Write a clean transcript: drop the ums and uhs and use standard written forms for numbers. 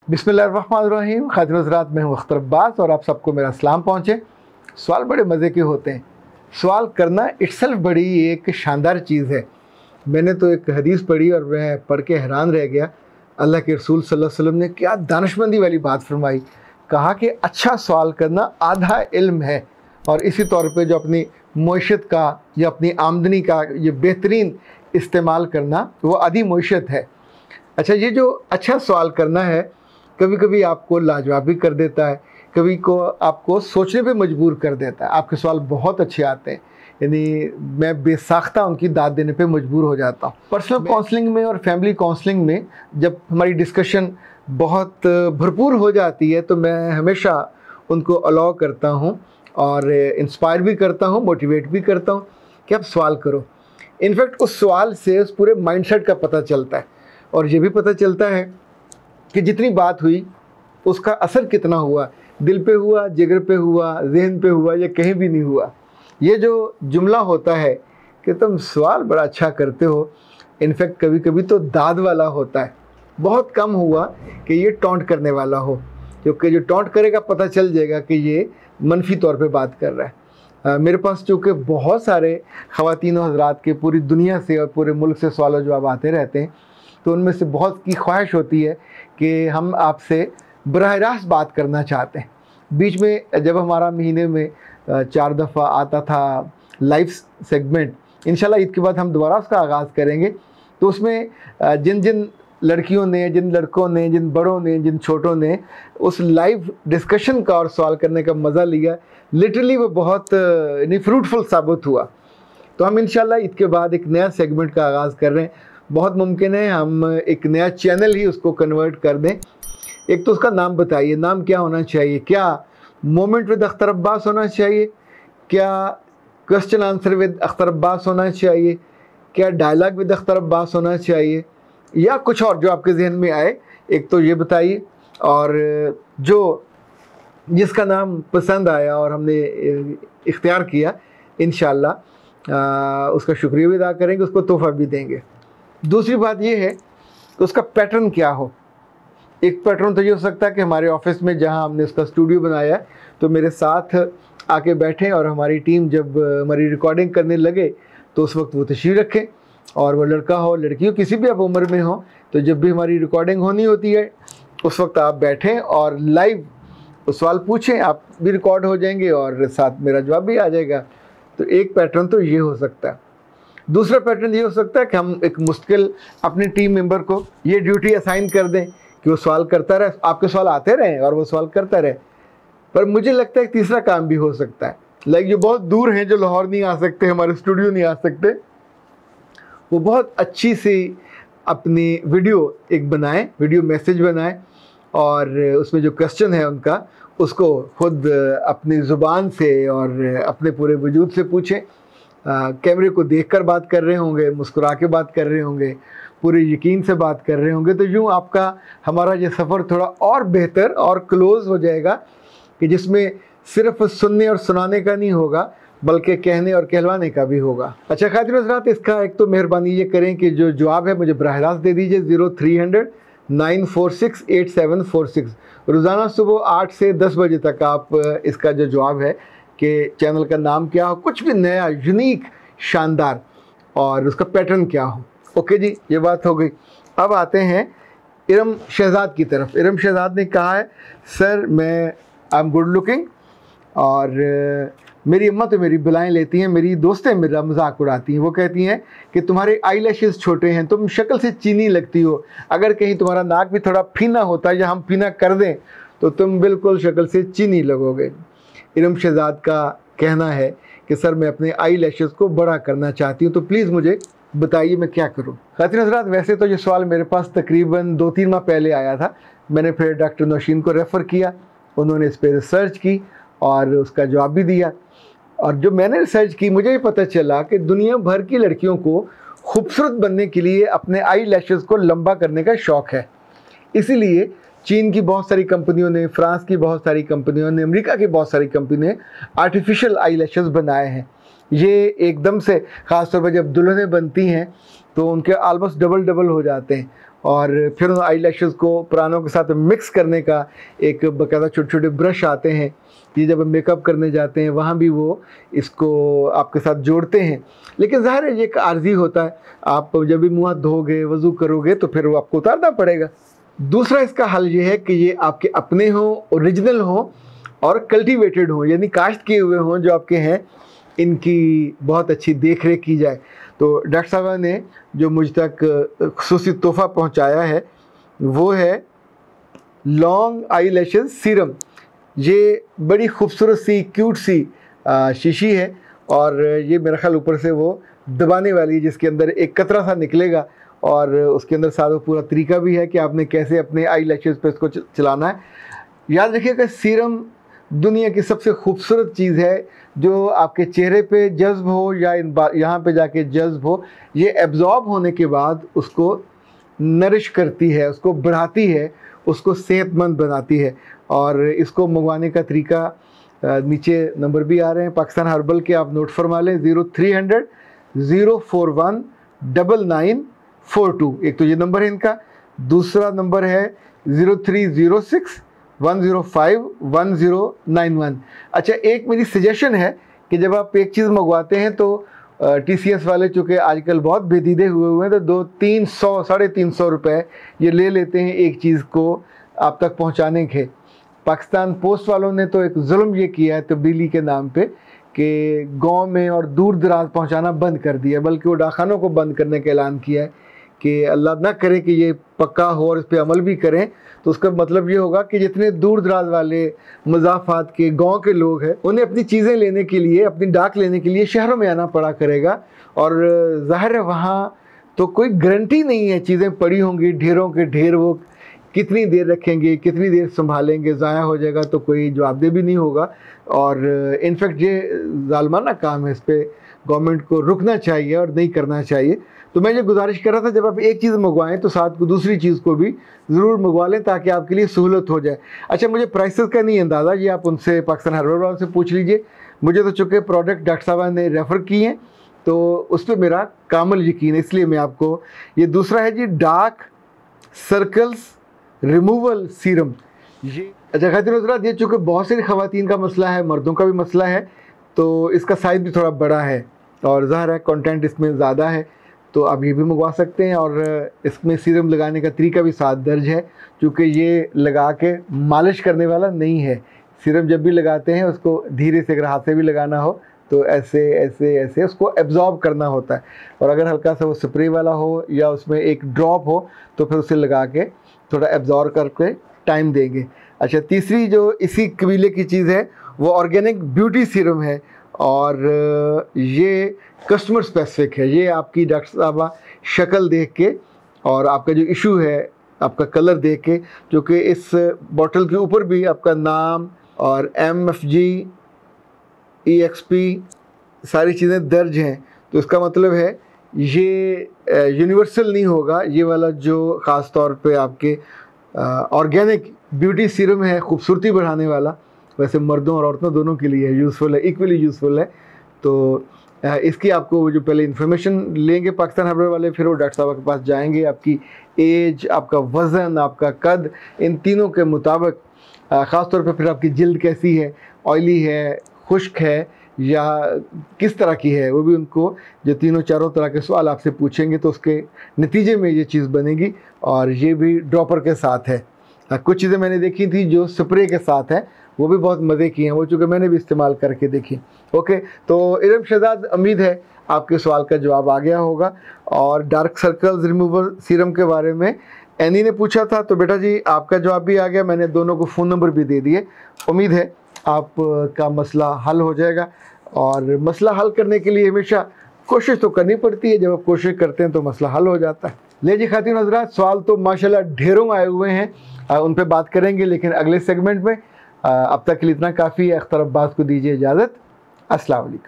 बिस्मिल्लाहिर्रहमानिर्रहीम। खातिन हज़रात, मैं हूँ अख्तर अब्बास और आप सबको मेरा सलाम पहुँचे। सवाल बड़े मज़े के होते हैं। सवाल करना इट्सेल्फ बड़ी एक शानदार चीज़ है। मैंने तो एक हदीस पढ़ी और मैं पढ़ के हैरान रह गया। अल्लाह के रसूल सल्लल्लाहु अलैहि वसल्लम ने क्या दानिशमंदी वाली बात फरमाई। कहा कि अच्छा सवाल करना आधा इल्म है, और इसी तौर पे जो अपनी मईशत का या अपनी आमदनी का ये बेहतरीन इस्तेमाल करना वो आधी मईशत है। अच्छा, ये जो अच्छा सवाल करना है कभी कभी आपको लाजवाब भी कर देता है, कभी को आपको सोचने पे मजबूर कर देता है। आपके सवाल बहुत अच्छे आते हैं, यानी मैं बेसाख्ता उनकी दाद देने पे मजबूर हो जाता हूँ। पर्सनल काउंसलिंग में और फैमिली काउंसलिंग में जब हमारी डिस्कशन बहुत भरपूर हो जाती है तो मैं हमेशा उनको अलाउ करता हूँ और इंस्पायर भी करता हूँ, मोटिवेट भी करता हूँ कि आप सवाल करो। इनफैक्ट उस सवाल से उस पूरे माइंडसेट का पता चलता है, और ये भी पता चलता है कि जितनी बात हुई उसका असर कितना हुआ, दिल पे हुआ, जिगर पे हुआ, जहन पे हुआ, या कहीं भी नहीं हुआ। ये जो जुमला होता है कि तुम सवाल बड़ा अच्छा करते हो, इनफैक्ट कभी कभी तो दाद वाला होता है। बहुत कम हुआ कि ये टॉन्ट करने वाला हो, क्योंकि जो टॉन्ट करेगा पता चल जाएगा कि ये मनफी तौर पे बात कर रहा है। मेरे पास चूँकि बहुत सारे ख़वातीन हज़रात के पूरी दुनिया से और पूरे मुल्क से सवाल जवाब आते रहते हैं, तो उनमें से बहुत की ख्वाहिश होती है कि हम आपसे बराह रास्त बात करना चाहते हैं। बीच में जब हमारा महीने में 4 दफ़ा आता था लाइव सेगमेंट, इंशाल्लाह ईद के बाद हम दोबारा उसका आगाज़ करेंगे, तो उसमें जिन जिन लड़कियों ने, जिन लड़कों ने, जिन बड़ों ने, जिन छोटों ने उस लाइव डिस्कशन का और सवाल करने का मज़ा लिया, लिटरली वो बहुत फ्रूटफुल साबित हुआ। तो हम इंशाल्लाह ईद के बाद एक नया सेगमेंट का आगाज़ कर रहे हैं। बहुत मुमकिन है हम एक नया चैनल ही उसको कन्वर्ट कर दें। एक तो उसका नाम बताइए, नाम क्या होना चाहिए? क्या मोमेंट विद अख्तर अब्बास होना चाहिए? क्या question answer with Akhtar Abbas होना चाहिए? क्या डायलॉग विद अख्तर अब्बास होना चाहिए, या कुछ और जो आपके जहन में आए? एक तो ये बताइए, और जो जिसका नाम पसंद आया और हमने इख्तियार किया, इंशाअल्लाह उसका शुक्रिया भी अदा करेंगे, उसको तोहफ़ा भी देंगे। दूसरी बात ये है कि उसका पैटर्न क्या हो। एक पैटर्न तो ये हो सकता है कि हमारे ऑफिस में जहाँ हमने उसका स्टूडियो बनाया है, तो मेरे साथ आके बैठें और हमारी टीम जब हमारी रिकॉर्डिंग करने लगे तो उस वक्त वो तशरीफ़ रखें, और वो लड़का हो, लड़की हो, किसी भी आप उम्र में हो, तो जब भी हमारी रिकॉर्डिंग होनी होती है उस वक्त आप बैठें और लाइव सवाल पूछें। आप भी रिकॉर्ड हो जाएंगे और साथ मेरा जवाब भी आ जाएगा। तो एक पैटर्न तो ये हो सकता है। दूसरा पैटर्न ये हो सकता है कि हम एक मुश्किल अपनी टीम मेंबर को ये ड्यूटी असाइन कर दें कि वो सवाल करता रहे, आपके सवाल आते रहें और वो सवाल करता रहे। पर मुझे लगता है तीसरा काम भी हो सकता है। लाइक जो बहुत दूर हैं, जो लाहौर नहीं आ सकते, हमारे स्टूडियो नहीं आ सकते, वो बहुत अच्छी सी अपनी वीडियो एक बनाएं, वीडियो मैसेज बनाएं, और उसमें जो क्वेश्चन है उनका उसको खुद अपनी ज़ुबान से और अपने पूरे वजूद से पूछें। कैमरे को देखकर बात कर रहे होंगे, मुस्कुरा के बात कर रहे होंगे, पूरे यकीन से बात कर रहे होंगे। तो यूँ आपका हमारा ये सफ़र थोड़ा और बेहतर और क्लोज़ हो जाएगा, कि जिसमें सिर्फ सुनने और सुनाने का नहीं होगा बल्कि कहने और कहलवाने का भी होगा। अच्छा खातिन हज़रात, इसका एक तो मेहरबानी ये करें कि जो जवाब है मुझे बराह रास्त दे दीजिए 0300 946 8746। रोज़ाना सुबह 8 से 10 बजे तक आप इसका जो जवाब है कि चैनल का नाम क्या हो, कुछ भी नया, यूनिक, शानदार, और उसका पैटर्न क्या हो। ओके जी, ये बात हो गई। अब आते हैं इरम शहजाद की तरफ। इरम शहजाद ने कहा है, सर मैं आई एम गुड लुकिंग, और मेरी अम्मा तो मेरी बुलाएं लेती हैं, मेरी दोस्तें मेरा मजाक उड़ाती हैं। वो कहती हैं कि तुम्हारे आई लैशेज़ छोटे हैं, तुम शक्ल से चीनी लगती हो, अगर कहीं तुम्हारा नाक भी थोड़ा फीना होता है या हम फीना कर दें तो तुम बिल्कुल शक्ल से चीनी लगोगे। इरम शहजाद का कहना है कि सर मैं अपने आई लैशेज़ को बड़ा करना चाहती हूँ, तो प्लीज़ मुझे बताइए मैं क्या करूँ। खातिन हज़रात, वैसे तो ये सवाल मेरे पास तकरीबन 2-3 माह पहले आया था। मैंने फिर डॉक्टर नौशीन को रेफ़र किया, उन्होंने इस पर रिसर्च की और उसका जवाब भी दिया। और जो मैंने रिसर्च की, मुझे ये पता चला कि दुनिया भर की लड़कियों को खूबसूरत बनने के लिए अपने आई लैशेज़ को लंबा करने का शौक़ है। इसीलिए चीन की बहुत सारी कंपनियों ने, फ्रांस की बहुत सारी कंपनियों ने, अमेरिका की बहुत सारी कंपनियों ने आर्टिफिशियल आई लैशेज़ बनाए हैं। ये एकदम से ख़ास तौर पर जब दुल्हनें बनती हैं तो उनके आलमोस्ट डबल हो जाते हैं, और फिर उन आई लैशेज़ को पुरानों के साथ मिक्स करने का एक बाकायदा छोटे छोटे ब्रश आते हैं। ये जब हम मेकअप करने जाते हैं वहाँ भी वो इसको आपके साथ जोड़ते हैं। लेकिन ज़ाहिर है ये एक आर्जी होता है, आप जब भी मुँह हाथ धोगे, वज़ू करोगे तो फिर वो आपको उतारना पड़ेगा। दूसरा इसका हल ये है कि ये आपके अपने हों, ओरिजिनल हों और कल्टीवेटेड हों, यानी काश्त किए हुए हों जो आपके हैं, इनकी बहुत अच्छी देख रेख की जाए। तो डॉक्टर साहब ने जो मुझ तक ख़ुसूसी तोहफ़ा पहुंचाया है वो है लॉन्ग आई लैशेज़ सीरम। ये बड़ी खूबसूरत सी क्यूट सी शीशी है और ये मेरा ख्याल ऊपर से वो दबाने वाली है जिसके अंदर एक कतरा सा निकलेगा और उसके अंदर सारा पूरा तरीका भी है कि आपने कैसे अपने आई लैशेज़ पे इसको चलाना है। याद रखिएगा सीरम दुनिया की सबसे खूबसूरत चीज़ है जो आपके चेहरे पे जज्ब हो या यहाँ पे जाके जज्ब हो, ये एब्जॉर्ब होने के बाद उसको नरिश करती है, उसको बढ़ाती है, उसको सेहतमंद बनाती है। और इसको मंगवाने का तरीका नीचे नंबर भी आ रहे हैं पाकिस्तान हर्बल के, आप नोट फरमा लें 0300 041 9942। एक तो ये नंबर है इनका, दूसरा नंबर है 0306 105 1091। अच्छा, एक मेरी सजेशन है कि जब आप एक चीज़ मंगवाते हैं तो TCS वाले चूँकि आजकल बहुत बेदीदे हुए हैं तो 200-300 350 रुपये ये ले लेते हैं एक चीज़ को आप तक पहुंचाने के। पाकिस्तान पोस्ट वालों ने तो एक जुल्म ये किया है तब्दीली के नाम पे कि गांव में और दूर दराज पहुंचाना बंद कर दिया, बल्कि वो डाकखानों को बंद करने का ऐलान किया है कि अल्लाह ना करे कि ये पक्का हो और इस पर अमल भी करें। तो उसका मतलब ये होगा कि जितने दूर दराज वाले मज़ाफ़ात के गांव के लोग हैं उन्हें अपनी चीज़ें लेने के लिए, अपनी डाक लेने के लिए शहरों में आना पड़ा करेगा। और ज़ाहिर है वहाँ तो कोई गारंटी नहीं है, चीज़ें पड़ी होंगी ढेरों के ढेर, वो कितनी देर रखेंगे, कितनी देर संभालेंगे, ज़ाया हो जाएगा तो कोई जवाबदेही भी नहीं होगा। और इनफैक्ट ये ज़ालमाना काम है, इस पर गवर्नमेंट को रुकना चाहिए और नहीं करना चाहिए। तो मैं ये गुजारिश कर रहा था जब आप एक चीज़ मंगवाएं तो साथ को दूसरी चीज़ को भी ज़रूर मंगवा लें ताकि आपके लिए सहूलत हो जाए। अच्छा, मुझे प्राइसेस का नहीं अंदाज़ा, ये आप उनसे पाकिस्तान हर्बल वालों से पूछ लीजिए। मुझे तो चूँकि प्रोडक्ट डॉक्टर साहब ने रेफ़र किए हैं तो उस पर मेरा कामल यकीन है, इसलिए मैं आपको ये दूसरा है जी डार्क सर्कल्स रिमूवल सीरम। ये अच्छा खातिन हज़रात, ये चूँकि बहुत सारी ख़वातीन का मसला है, मर्दों का भी मसला है, तो इसका साइज़ भी थोड़ा बड़ा है और ज़ाहिर है कंटेंट इसमें ज़्यादा है, तो आप ये भी मंगवा सकते हैं। और इसमें सीरम लगाने का तरीका भी साथ दर्ज है, क्योंकि ये लगा के मालिश करने वाला नहीं है। सीरम जब भी लगाते हैं उसको धीरे से, अगर हाथ से भी लगाना हो तो ऐसे ऐसे ऐसे उसको एब्जॉर्ब करना होता है, और अगर हल्का सा वो स्प्रे वाला हो या उसमें एक ड्रॉप हो तो फिर उसे लगा के थोड़ा एब्जॉर्ब करके टाइम देंगे। अच्छा, तीसरी जो इसी कबीले की चीज़ है वो ऑर्गेनिक ब्यूटी सीरम है और ये कस्टमर स्पेसिफिक है। ये आपकी डॉक्टर साहबा शक्ल देख के और आपका जो इशू है आपका कलर देख के, जो कि इस बॉटल के ऊपर भी आपका नाम और MFG EXP सारी चीज़ें दर्ज हैं, तो इसका मतलब है ये यूनिवर्सल नहीं होगा। ये वाला जो ख़ास तौर पे आपके ऑर्गेनिक ब्यूटी सीरम है, खूबसूरती बढ़ाने वाला, वैसे मर्दों और औरतों दोनों के लिए यूज़फुल है, इक्वली यूज़फुल है। तो इसकी आपको जो पहले इन्फॉर्मेशन लेंगे पाकिस्तान हर्बल वाले, फिर वो डॉक्टर साहब के पास जाएंगे, आपकी एज, आपका वज़न, आपका कद, इन तीनों के मुताबिक ख़ास तौर पे फिर आपकी जिल्द कैसी है, ऑयली है, खुश्क है या किस तरह की है, वो भी उनको जो तीनों चारों तरह के सवाल आपसे पूछेंगे तो उसके नतीजे में ये चीज़ बनेगी। और ये भी ड्रॉपर के साथ है। कुछ चीज़ें मैंने देखी थी जो स्प्रे के साथ हैं, वो भी बहुत मज़े की हैं, वो चूँकि मैंने भी इस्तेमाल करके देखी। ओके, तो इरम शहजाद, उम्मीद है आपके सवाल का जवाब आ गया होगा। और डार्क सर्कल्स रिमूवर सीरम के बारे में एनी ने पूछा था, तो बेटा जी आपका जवाब भी आ गया, मैंने दोनों को फ़ोन नंबर भी दे दिए। उम्मीद है आपका मसला हल हो जाएगा। और मसला हल करने के लिए हमेशा कोशिश तो करनी पड़ती है, जब आप कोशिश करते हैं तो मसला हल हो जाता है। ले जी खातिन हज़रात, सवाल तो माशाल्लाह ढेरों आए हुए हैं, उन पे बात करेंगे लेकिन अगले सेगमेंट में। अब तक के लिए इतना काफ़ी है। अख्तर अब्बास को दीजिए इजाज़त। अस्सलाम वालेकुम।